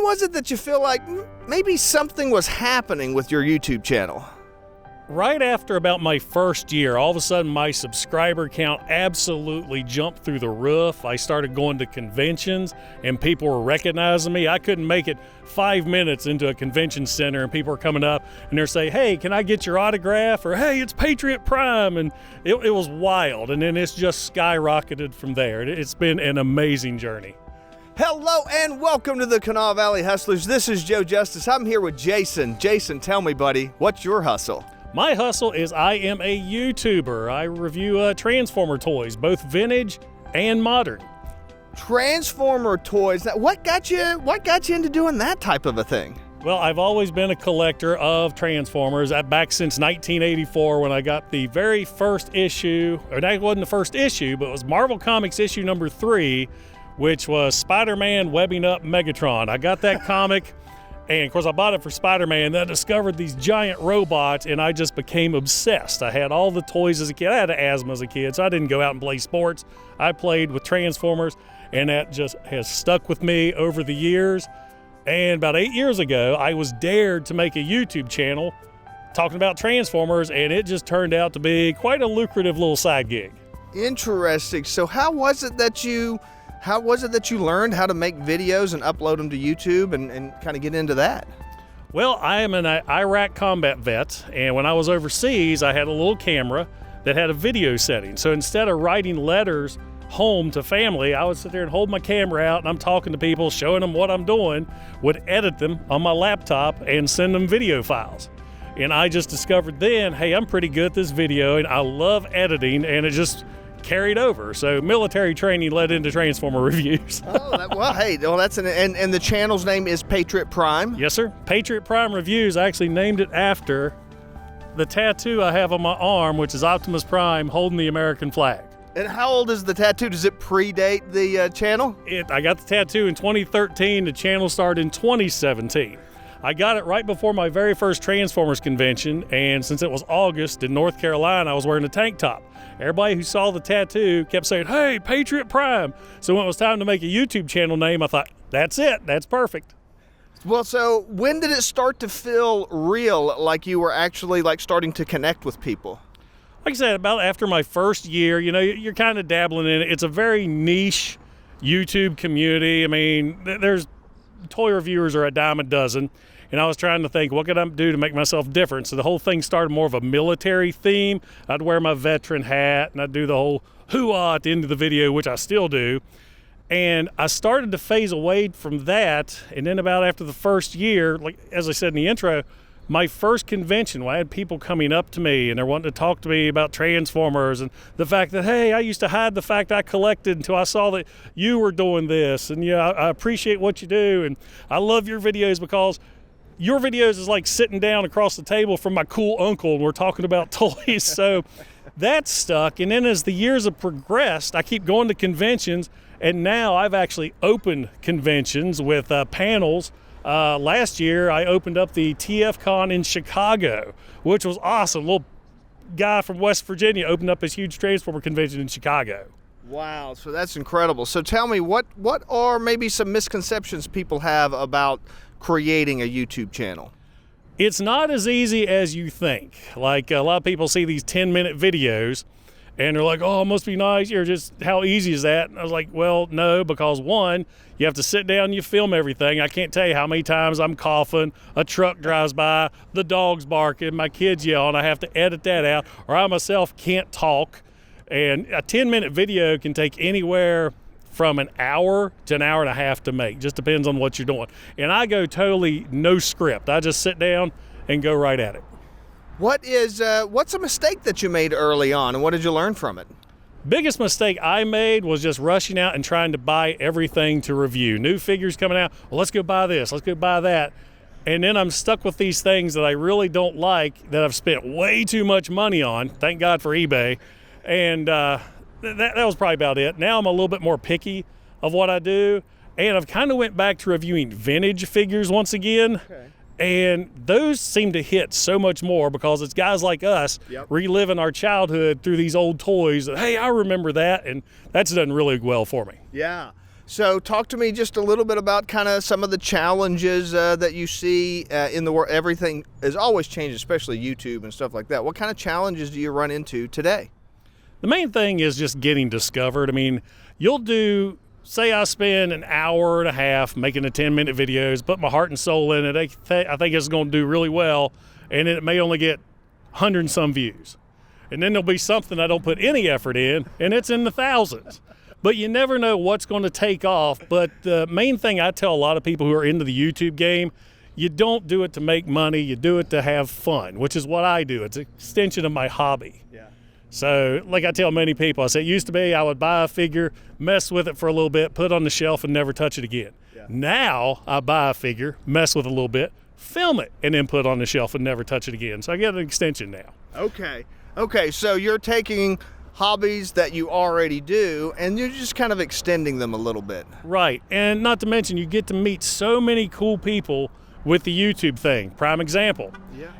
was it that you feel like maybe something was happening with your YouTube channel? Right after about my first year, all of a sudden my subscriber count absolutely jumped through the roof. I started going to conventions and people were recognizing me. I couldn't make it 5 minutes into a convention center and people were coming up and they're saying, hey, can I get your autograph? Or hey, it's Patriot Prime. And it was wild. And then it's just skyrocketed from there. It's been an amazing journey. Hello and welcome to the Kanawha Valley Hustlers. This is Joe Justice. I'm here with Jason. Jason, tell me, buddy, what's your hustle? My hustle is I am a YouTuber. I review Transformer toys, both vintage and modern. Transformer toys. Now, what got you into doing that type of a thing? Well, I've always been a collector of Transformers back since 1984 when I got the very first issue, or that wasn't the first issue, but it was Marvel Comics issue number 3, which was Spider-Man webbing up Megatron. I got that comic. And of course I bought it for Spider-Man, then I discovered these giant robots and I just became obsessed. I had all the toys as a kid. I had asthma as a kid, so I didn't go out and play sports. I played with Transformers and that just has stuck with me over the years. And about 8 years ago, I was dared to make a YouTube channel talking about Transformers and it just turned out to be quite a lucrative little side gig. Interesting. So how was it that you learned how to make videos and upload them to YouTube and kind of get into that? Well, I am an Iraq combat vet, and when I was overseas, I had a little camera that had a video setting. So instead of writing letters home to family, I would sit there and hold my camera out, and I'm talking to people, showing them what I'm doing, would edit them on my laptop and send them video files. And I just discovered then, hey, I'm pretty good at this video, and I love editing, and it just carried over. So military training led into Transformer reviews. And the channel's name is Patriot Prime? Yes, sir. Patriot Prime Reviews. I actually named it after the tattoo I have on my arm, which is Optimus Prime holding the American flag. And how old is the tattoo? Does it predate the channel? I got the tattoo in 2013. The channel started in 2017. I got it right before my very first Transformers convention, and since it was August in North Carolina, I was wearing a tank top. Everybody who saw the tattoo kept saying, hey, Patriot Prime. So when it was time to make a YouTube channel name, I thought, that's it, that's perfect. Well, so when did it start to feel real, like you were actually starting to connect with people? Like I said, about after my first year, you're kind of dabbling in it. It's a very niche YouTube community. I mean, there's toy reviewers are a dime a dozen. And I was trying to think, what could I do to make myself different? So the whole thing started more of a military theme. I'd wear my veteran hat and I'd do the whole hoo-ah at the end of the video, which I still do. And I started to phase away from that. And then about after the first year, like as I said in the intro, my first convention, I had people coming up to me and they're wanting to talk to me about Transformers and the fact that, hey, I used to hide the fact I collected until I saw that you were doing this. And I appreciate what you do. And I love your videos because your videos is like sitting down across the table from my cool uncle and we're talking about toys. So that stuck. And then as the years have progressed, I keep going to conventions and now I've actually opened conventions with panels. Last year, I opened up the TFCon in Chicago, which was awesome. A little guy from West Virginia opened up his huge Transformer convention in Chicago. Wow, so that's incredible. So tell me, what are maybe some misconceptions people have about creating a YouTube channel? It's not as easy as you think. Like a lot of people see these 10-minute videos and they're like, oh, it must be nice. You're just, how easy is that? And I was like, well, no, because one, you have to sit down and you film everything. I can't tell you how many times I'm coughing, a truck drives by, the dog's barking, my kids yell, and I have to edit that out, or I myself can't talk. And a 10-minute video can take anywhere from an hour to an hour and a half to make. Just depends on what you're doing. And I go totally no script. I just sit down and go right at it. What's a mistake that you made early on, and what did you learn from it? Biggest mistake I made was just rushing out and trying to buy everything to review. New figures coming out, well, let's go buy this, let's go buy that. And then I'm stuck with these things that I really don't like, that I've spent way too much money on. Thank God for eBay. And that was probably about it. Now I'm a little bit more picky of what I do. And I've kind of went back to reviewing vintage figures once again. Okay. And those seem to hit so much more because it's guys like us reliving our childhood through these old toys. Hey, I remember that, and that's done really well for me. Yeah. So talk to me just a little bit about kind of some of the challenges that you see in the world. Everything is always changing, especially YouTube and stuff like that. What kind of challenges do you run into today? The main thing is just getting discovered. I mean, you'll do, say I spend an hour and a half making a 10-minute videos, put my heart and soul in it. I think it's going to do really well, and it may only get 100 and some views. And then there'll be something I don't put any effort in, and it's in the thousands. But you never know what's going to take off. But the main thing I tell a lot of people who are into the YouTube game, you don't do it to make money, you do it to have fun, which is what I do. It's an extension of my hobby. Yeah. So like I tell many people, I say it used to be I would buy a figure, mess with it for a little bit, put it on the shelf and never touch it again. Yeah. Now I buy a figure, mess with it a little bit, film it, and then put it on the shelf and never touch it again. So I get an extension now. Okay, so you're taking hobbies that you already do, and you're just kind of extending them a little bit. Right, and not to mention, you get to meet so many cool people with the YouTube thing. Prime example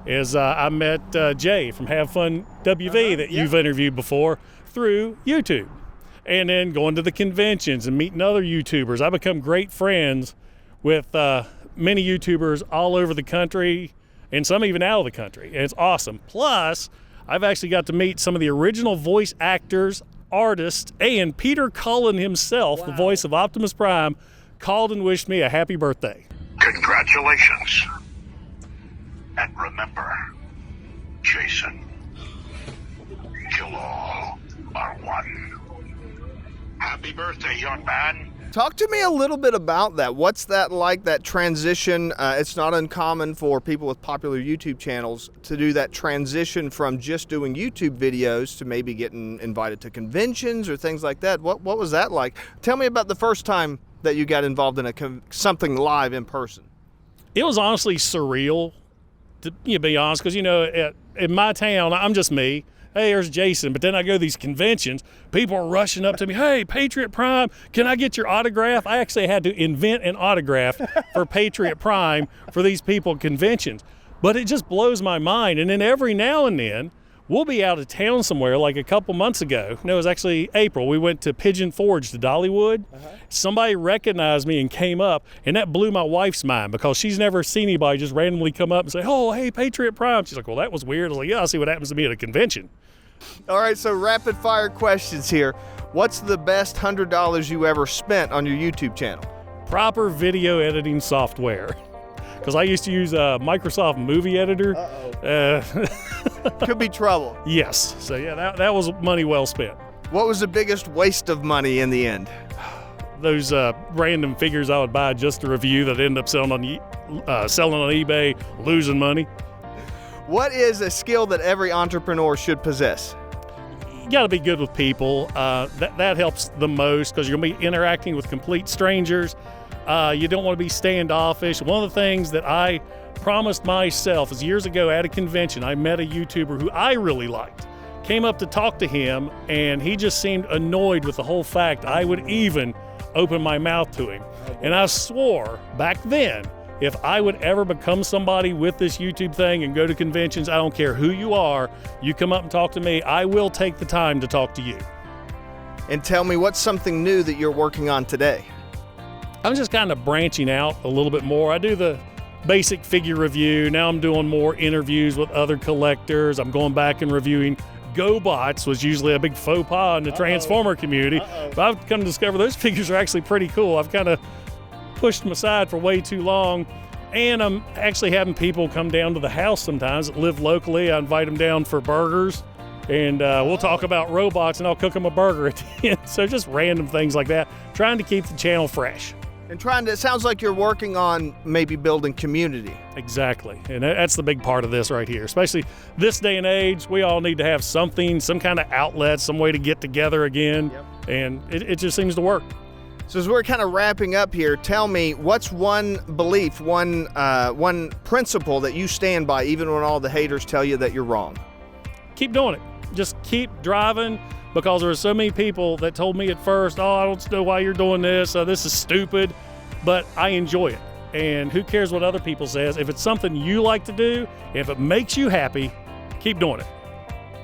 is I met Jay from Have Fun WV that you've interviewed before through YouTube. And then going to the conventions and meeting other YouTubers. I become great friends with many YouTubers all over the country, and some even out of the country, and it's awesome. Plus, I've actually got to meet some of the original voice actors, artists, and Peter Cullen himself, the voice of Optimus Prime, called and wished me a happy birthday. Congratulations. And remember, Jason, kill all are one. Happy birthday, young man. Talk to me a little bit about that. What's that like, that transition? It's not uncommon for people with popular YouTube channels to do that transition from just doing YouTube videos to maybe getting invited to conventions or things like that. What was that like? Tell me about the first time that you got involved in something live in person. It was honestly surreal, to be honest, because, in my town, I'm just me. Hey, there's Jason. But then I go to these conventions, people are rushing up to me. Hey, Patriot Prime, can I get your autograph? I actually had to invent an autograph for Patriot Prime for these people at conventions. But it just blows my mind. And then every now and then, we'll be out of town somewhere, like a couple months ago. No, it was actually April. We went to Pigeon Forge to Dollywood. Somebody recognized me and came up, and that blew my wife's mind because she's never seen anybody just randomly come up and say, oh, hey, Patriot Prime. She's like, well, that was weird. I was like, yeah, I'll see what happens to me at a convention. All right, so rapid fire questions here. What's the best $100 you ever spent on your YouTube channel? Proper video editing software. Because I used to use a Microsoft Movie Editor. Could be trouble. Yes. So yeah, that was money well spent. What was the biggest waste of money in the end? Those random figures I would buy just to review that end up selling on eBay, losing money. What is a skill that every entrepreneur should possess? You got to be good with people. That helps the most because you're going to be interacting with complete strangers. You don't want to be standoffish. One of the things that I promised myself is years ago at a convention, I met a YouTuber who I really liked. Came up to talk to him, and he just seemed annoyed with the whole fact I would even open my mouth to him. And I swore back then, if I would ever become somebody with this YouTube thing and go to conventions, I don't care who you are, you come up and talk to me, I will take the time to talk to you. And tell me, what's something new that you're working on today? I'm just kind of branching out a little bit more. I do the basic figure review. Now I'm doing more interviews with other collectors. I'm going back and reviewing GoBots, was usually a big faux pas in the Transformer community. But I've come to discover those figures are actually pretty cool. I've kind of pushed them aside for way too long. And I'm actually having people come down to the house sometimes that live locally. I invite them down for burgers. And we'll talk about robots, and I'll cook them a burger at the end. So just random things like that, trying to keep the channel fresh. And it sounds like you're working on maybe building community. Exactly, and that's the big part of this right here. Especially this day and age, we all need to have something, some kind of outlet, some way to get together again, and it just seems to work. So as we're kind of wrapping up here, tell me, what's one belief, one principle that you stand by even when all the haters tell you that you're wrong? Keep doing it. Just keep driving, because there were so many people that told me at first, oh, I don't know why you're doing this, this is stupid, but I enjoy it. And who cares what other people says? If it's something you like to do, if it makes you happy, keep doing it.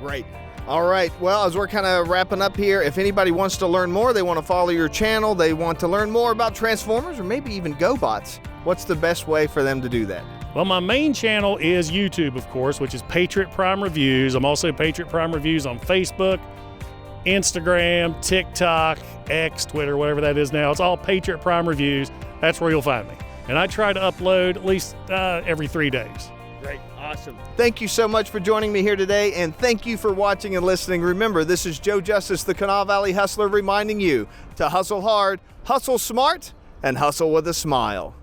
Great. All right. Well, as we're kind of wrapping up here, if anybody wants to learn more, they want to follow your channel, they want to learn more about Transformers or maybe even GoBots, what's the best way for them to do that? Well, my main channel is YouTube, of course, which is Patriot Prime Reviews. I'm also Patriot Prime Reviews on Facebook, Instagram, TikTok, X, Twitter, whatever that is now. It's all Patriot Prime Reviews. That's where you'll find me. And I try to upload at least every 3 days. Great. Awesome. Thank you so much for joining me here today, and thank you for watching and listening. Remember, this is Joe Justice, the Kanawha Valley Hustler, reminding you to hustle hard, hustle smart, and hustle with a smile.